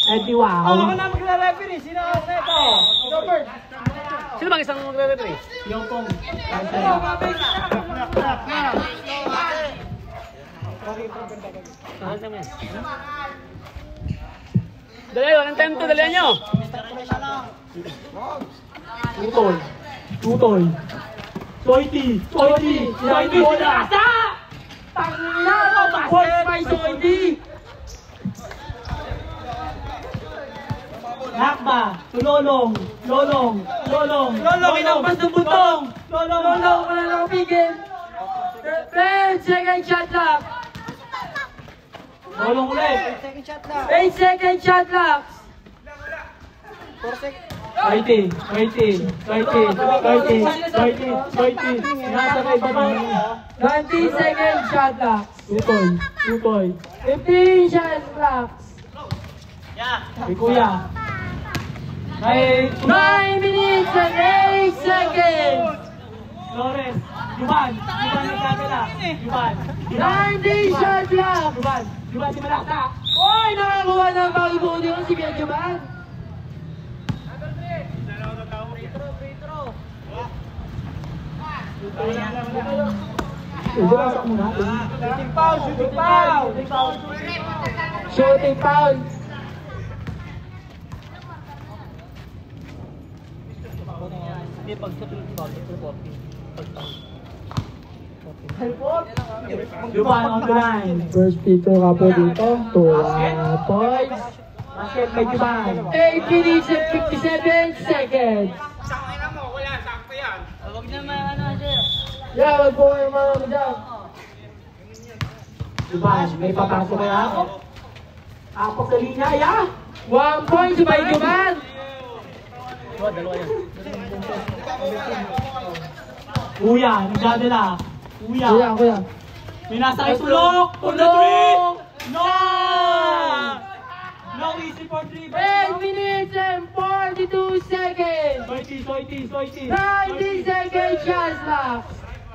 Eddie, wow. Ako na magre-referee. Sino ang neto? Robert. Sino bang isang magre-referee? Yung pong. Dali, walang time to. Dali nyo. Tutoy. Tutoy. Soiti. Soiti. Soiti. Nasa! Tangina ko! Basket by Soiti! Lakba. Lolong. Lolong. Lolong. Lolong, inampas ng butong. Lolong. Lolong. Wala na kapigil. 10 second shot lock. Lolong ulit. 8 second shot lock. Waiting, waiting, waiting, waiting, waiting, waiting. Nasa kay Babaw. 20 second shot lock. Tutoy, tutoy. 15 shot locks. Kay Kuya. Kay 9 minutes and 8 seconds. Flores, Juban, Juban nagkakala. Juban. 90 shot lock. Juban, Juban si Malakta. Oy, nakakuha ng pag-ibuli ko si Bian Juban. Shooting foul, shooting foul. Shooting foul. Hindi, pag-shooting foul, Juban on the line. First free throw ka po dito. 2 points. Basket by Juban. 8 minutes and 57 seconds. Huwag naman ano siya. Yeah, wag po kayo mga dyan. Juban, may papasok kaya ako. Apak sa linya, yeah. 1 point by Juban. Dalawa yan. Kuya, nagdadala. Kuya. Kuya. May nasa kay Sulok. For the 3. No! No easy for 3. 8 minutes and 42 seconds. Soiti. 90 seconds shots lock.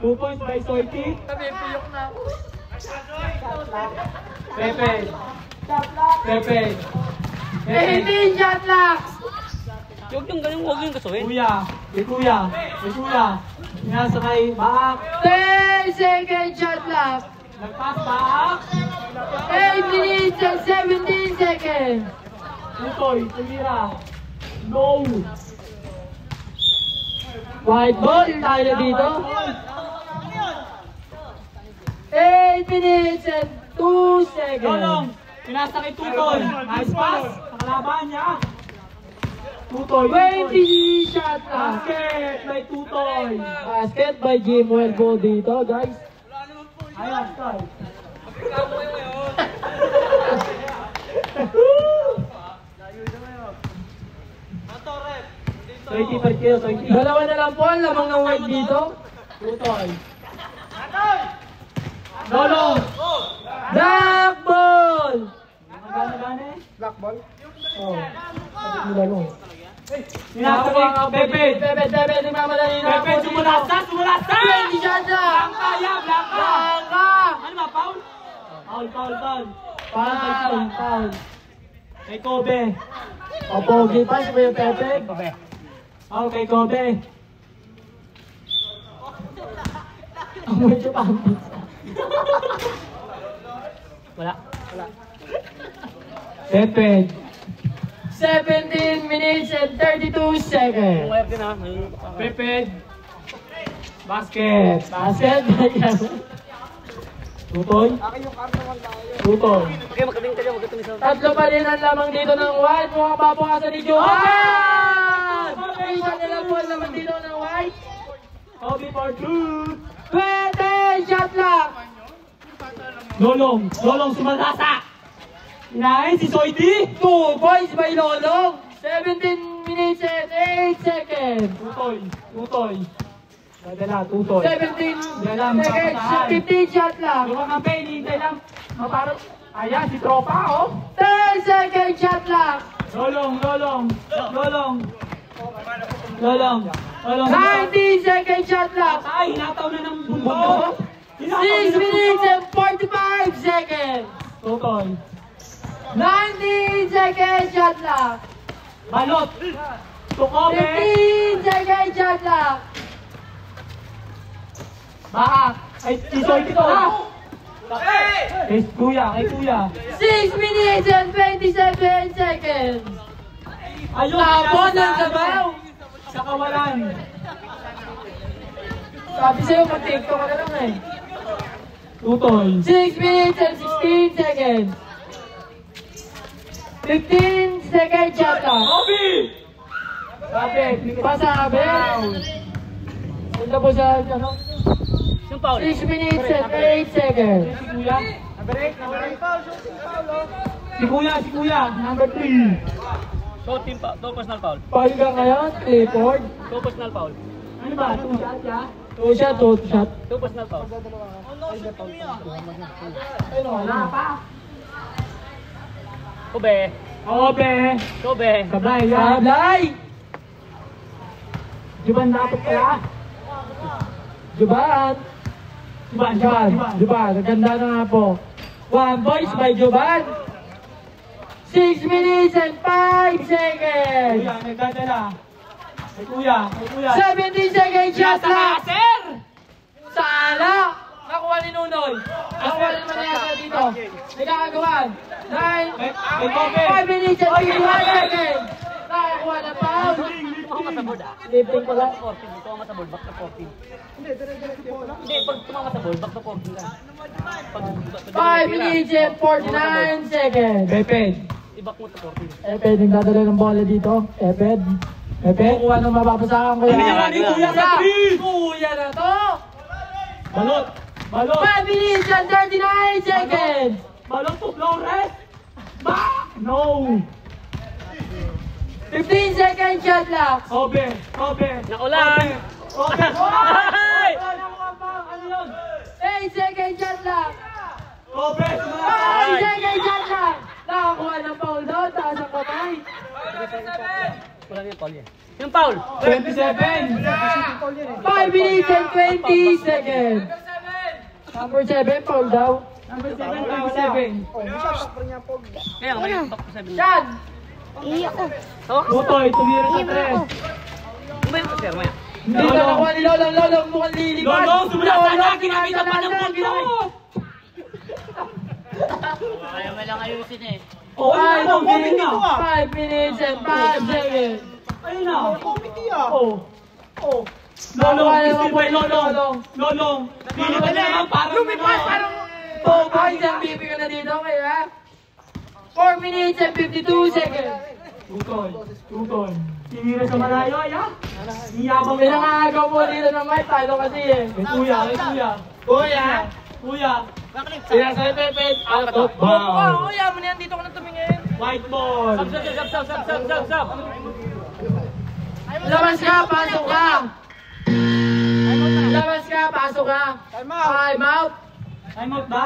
2 points by Soiti. Piyok na ako. Pepe. 18 shot locks. Huwag yung ganun, huwag yung kasuhin. Kuya. Nasa kay Baak. 10 seconds shot lock. Nagpas Baak. 8 minutes and 17 seconds. Tutoy, tumira. No. White ball tayo dito. 8 minutes and 2 seconds. Lolong, pinasa kay Tutoy. Nice pass. Nakalaban niya. Tutoy. 20 shot lock. Basket by Tutoy. Basket by Jimuel po dito, guys. Ayan, start. Dalawa na lang po ang lamang ng white dito. Tutoy. Lolong. Black ball. Black ball? Oh. Lolong. Pinasa ko Pepe. Pepe, nagmamadali na ako. Pepe, sumulasa. 20 shot lang. Blanca. Ano ba, foul? Foul. Kay Kobe. Pogi pa si Pepe. Kay Kobe. Ang medyo pangit. Wala. Pepe. 17 minutes and 32 seconds. Wire din ha. Pepe. Basket. Tutoy. Tutoy. Okay, magkating tayo, magkating sa... Tatlo pa rin ang lamang dito ng white. Mukhang papukasan ni Juban! Isa nila po ang lamang dito ng white. Kobe for 2. 20 shot lock. Lolong sumalasa. Inahin si Soiti. 2 points by Lolong. 17 minutes and 8 seconds. Tutoy. Dadala, Tutoy. 17 seconds, 15 shot lock. Yung mga campaign, hintay lang. Ayan, si Tropa, oh. 10 seconds shot lock. Lolong. 19 seconds shot lock. Ay, hinataw na ng bundo. 6 minutes and 45 seconds. Tutoy. 19 seconds shot clock. Balot. Tukobe. 15 seconds shot clock. Baak. Ay, isoy dito na. Kay kuya, kay kuya. 6 minutes and 27 seconds. Ayun, Tapon ng sabaw. Sa kawalan. Sabi sa'yo, mag-tiktok ka na lang eh. Tutoy. 6 minutes and 16 seconds. 15 seconds shot clock. Kobe! Sabi, pasa Abel. Punta po sa ano? Yung foul. 6 minutes and 8 seconds. Si kuya. Si kuya. Number 3. Two personal foul. Paul ka ngayon, Clifford. Two personal foul. Ano ba? 2 shot ya? 2 shot, 2 shot. Two personal foul. Ano, wala pa. Kobe. Kobe. Kobe. Sablay ya. Sablay! Juban dapat kaya. Juban. Juban. Ganda na nga po. 1 points by Juban. 6 minutes and 5 seconds. Kuya, nagdadala. Kay kuya. 17 seconds shot clock. sir! Sala! Nakuha ni Nunoy. Nakuha ni Manesa dito. Nagkakagawan. 5 minutes and 51 seconds. Nakakuha na foul. Tumama sa board ah. Lifting ko lang. 14. Tumama sa board, back to 14. Hindi, pag tumama sa board, back to 14 ka. 5 minutes and 49 seconds. Peped. I-back mo to 14. Eped, nagdadala ng bola dito. Eped. Kukuha ng mapapasakan ko yan. Kuya sa 3! Kuya na to. Balot. 5 minutes and 39 seconds. Balot to Flores. No. 15 seconds shot clock. Kobe. Naulan! Kobe. Ay! Ano yun? 8 seconds shot clock. Kobe. 5 seconds shot clock. Nakakuha ng foul doon. Taas ang kamay. Wala niya foul yan. Yung foul! 27. 5 minutes and 20 seconds. Number 7, foul daw. Number 7. Kaya nga, may back to 7. Shot! Tutoy, tumira sa 3. Kumain ko sir, maya. Hindi na nakuha ni Lolong mukhang lilipad. Lolong, sumulata na! Kinakita pa ng punto! Kaya mo lang ayusin eh. Oh, ano? Comment na! 5 minutes and 5 seconds. Ayun na! Oh. Lolong! Lilipad na naman parang Lumipad parang 2 points ang bibi ka na dito kaya 4 minutes and 52 seconds. Tutoy. Tinira sa malayo, ay ha? Iyabang May nakagaw mo dito ng mic, talo kasi eh. Kay kuya. Kuya. Sila sa Pepe, out of bounds. Kuya, mo na yan dito ka na tumingin. White ball. Sub. Labas ka, pasok ka. Labas ka, pasok ka. Time out. Time out ba?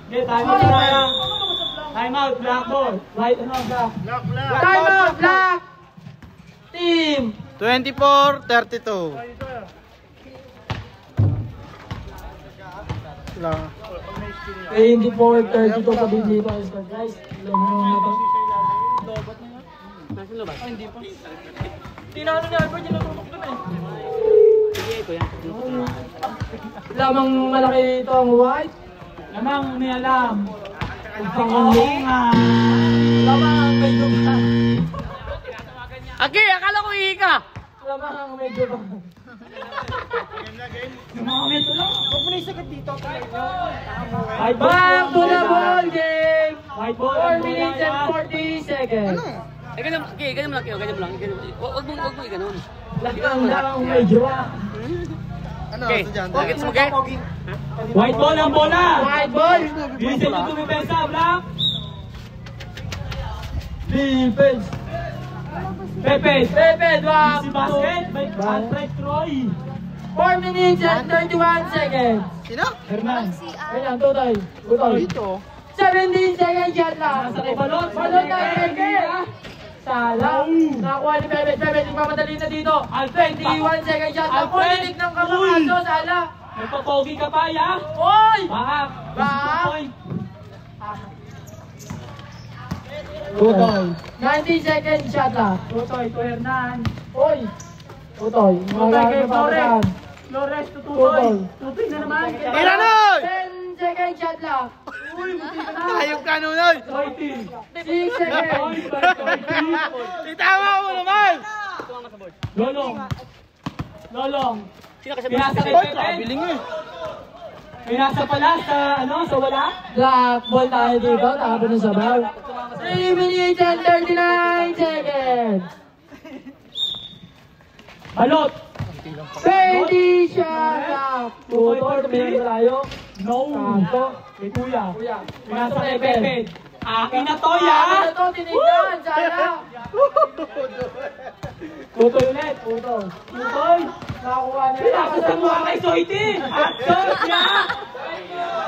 Okay, time out na. Time out, black ball. White, black. Time out, black. Team. 24-32. Eh, hindi po 32 pa din dito. Guys, alam mo na ito. Nasaan lubas? Hindi pa. Tinalo ni Albert, yung natutok dun eh. Sige, ko yan. Lamang malaki dito ang white. Lamang may alam. Pangungungan. Lamang ang may duman. Aki, akala ko ka! Lamang ang may duman. Huwag mo na yung sagat dito. White ball. Back to the ball game. White ball. 4 minutes and 40 seconds. Eh, ganyan mo lang, ganyan mo lang. Huwag mo i-ganon. Lamang may duman. Okay, gets mo, okay? White ball ang bola. White ball. Bilisan nyo tumipesa, black. Defense. Pepe. Back Si to basket. By Alfred Troy. 4 minutes and 31 seconds. Hernan. Ayan, tutoy. 17 seconds shot lang. Nasa kay Balot. Balot na Pepe. Sala. Nakuha ni Pepe. Pepe, nagmamadali na dito. 21 seconds shot lang. Pulinig ng kamakaso, Sala. Nagpapogi ka pa, ya? Oy! Back. Back. Point. Tutoy. 19 seconds shot clock. Tutoy, to Hernan. Oy! Tutoy. Tutoy kay Flores. Flores to Tutoy. Tutoy na naman. Tira Noy! 10 seconds shot clock. Uy, buti ka na. Hayop ka Noy! 6 seconds. Itama mo naman! Lolong. Lolong. Pinasa kay Oy, Pepe. kabiling eh. Pinasa pala sa sa wala. Black ball tayo dito. Tapo ng sabaw. 3 minutes and 39 seconds. Balot. 20 shot clock. Tutoy. Tumingin tayo. No. Kanto. Kay Kuya. Kuya. Pinasa kay Pepe. Akin na to ya. Ano to? Tinignan. Sana. Tutoy ulit. Tutoy. Tutoy. Nakakuha niya. Pinasa sa mukha kay Soiti. At Sotia.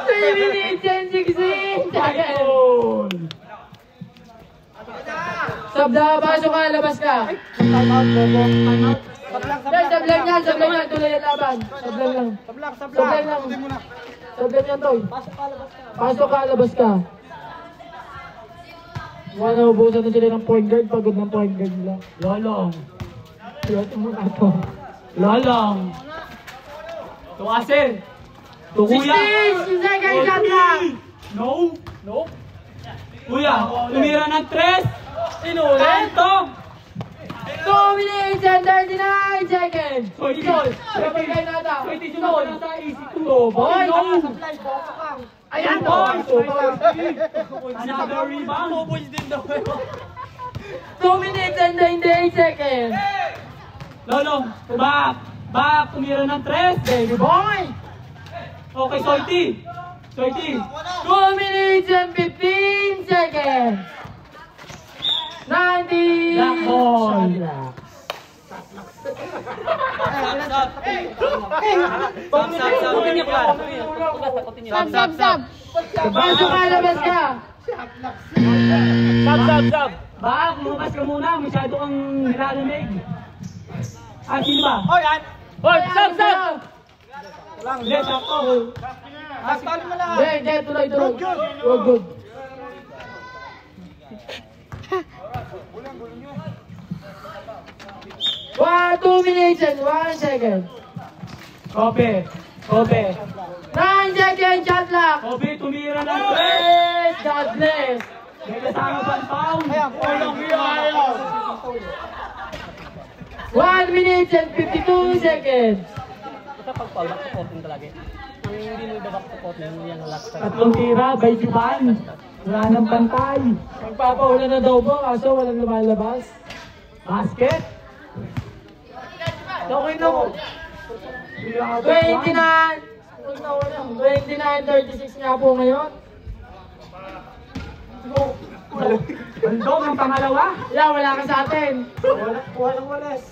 3 minutes and 16 seconds. Goal. Sabda, pasok ka, labas ka. Dahil sablang yan, tuloy ang laban. Sablang lang. Sablang lang. Sablang yan, Toy. Pasok ka, labas ka. Wala na, ubusan na sila ng point guard, pagod ng point guard nila. Lolong. Ito mo na ito. Lolong. To Asel. To Kuya. 16 seconds shot clock. No. No. Kuya, tumira ng 3. Inulit. Kanto. 2 minutes and 39 seconds. Soy, Isol. Sabay kayo nata. Soiti Isol. sumama na sa easy 2. Boy. No. Ayan to. Boy. Isol. Another rebound. 2 minutes and 98 seconds. Lolong. Back. Back. Tumira ng 3. Baby boy. Okay, Soiti. Soiti. 2 minutes and 15 seconds. 90. Black ball. Pasok ka, labas ka. Back. Lumas ka muna. Masyado kang nilalanig. Sino ba? Hoy, sab. Yes, ako. Hindi, tuloy. Good. One, 2 minutes and 1 second. Kobe. 9 seconds shot clock. Kobe, tumira ng 3. Bless, God bless. May kasama ba ang pound? 1 minute and 52 seconds. Pag-foul, back to 14 talaga. Ang hindi mo back to 14, yan ang last time. Tatlong tira, by Juban. Wala nang pantay. Magpapaulan na daw po, kaso walang lumalabas. Basket. Okay na mo. 29. 29-36 nga po ngayon. Bandong ang pangalawa. Wala ka sa atin. Walang walas.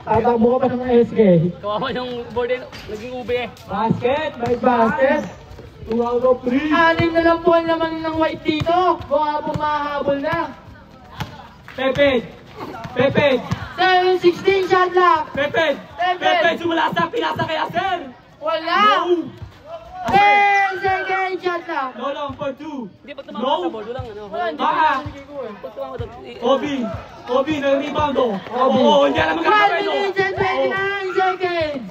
Tatakbo ka pa ng SK. Kawawa yung board eh, naging ube eh. Basket. By basket. 2 out of 3. Anim na lang po ang laman ng white dito. Baka po mahahabol na. Pepe. 7-16 shot clock. Pepe, sumula sa pinasa kay Aser. Wala. 10 seconds shot clock. Lolong for 2. Hindi pag tumama sa board, walang ano. Wala, hindi Baka. ko ko eh. Pag tumama doon, Kobe, nag-rebound o. Kobe. Oo, hindi alam 1 magkakaroon. minute and 29 seconds.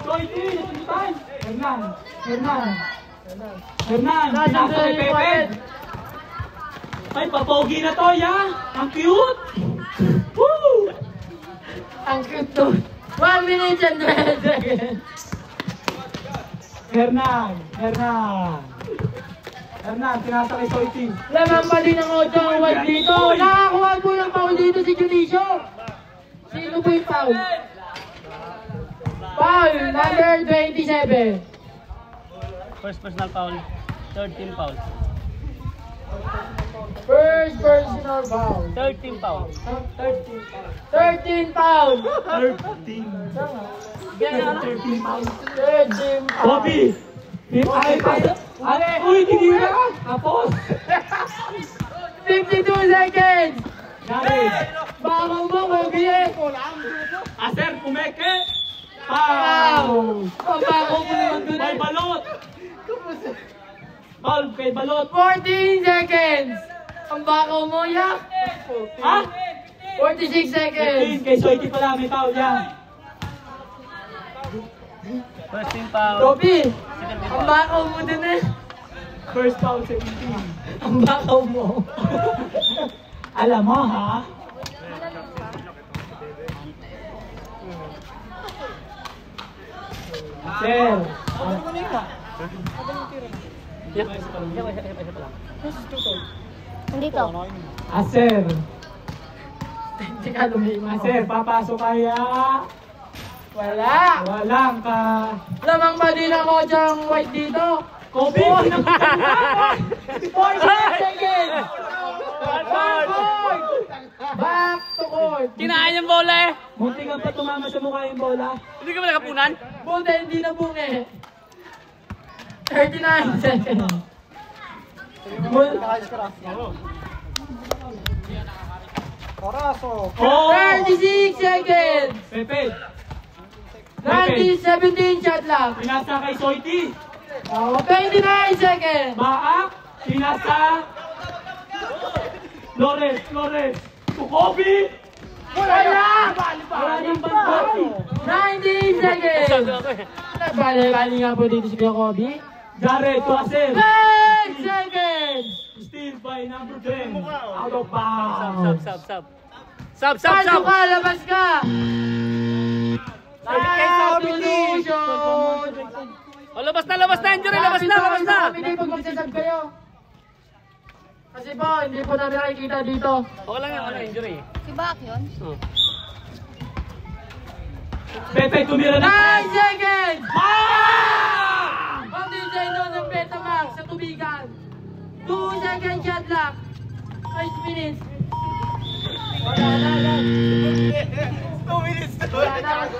Soiti, nasimutan. Hernan, pinasa kay Pepe. Ay, papogi na to, ya. Ang cute. Woo! Ang cute to. 1 minute and 12 seconds. Hernan, pinasa kay Soiti. Laman pa din ang 8 ang white dito. Nakakuha po ng foul dito si Junicio. Sino po yung foul? Foul, number 27. First personal foul, third team foul. First personal foul. Third team foul. 13 foul. 13 pounds. 13 foul. Bobby! Uy, tinira! Tapos! 52 seconds. Galing! Bawang mo, Bobby eh. Aser, pumeke! Foul. Pow! Pabako mo naman dun May eh. balot! Foul kay Balot. 14 seconds! Ang bakaw mo, ya! Ha? 46 seconds! 15 kay Soiti pala, may foul yan. First team foul. Kobe! Ang bakaw mo dun eh! First foul 17. Ang bakaw mo! Alam mo ha? Sir. Nandito. Aser. Hindi ka lumimas. Aser, papasok kaya. Wala! Walang ka. Lamang ba din ako dyang white dito? Kobe, pinagkakaroon. 48 seconds! Back to court! Kinain yung bola eh. Munti ka pa tumama sa mukha yung bola. Hindi ka ba nakapunan? Bunte, hindi na bunge. 39 seconds. Oh! 36 seconds! Pepe, 17 shot lang. pinasa kay Soiti. 29 seconds! Baak, pinasa. Flores, to Kobe. Wala! Wala nang bantay. 19 seconds! Bali nga po dito si Kuya Kobe. Jared, to Aser. 8 seconds! Steal by number 10. Out of bounds. Pasok ka, labas ka! Substitution! Oh, labas na, injury, labas na. Kami pag magsasab kayo. Kasi po, hindi po namin nakikita dito. Okay lang yung injury. Si Bak yun? Pepe, tumira na. 9 seconds! Ah! Ang DJ doon ng Betamax sa tubigan. 2 second shot lock. 5 minutes. Wala na. 2 minutes to. Wala na.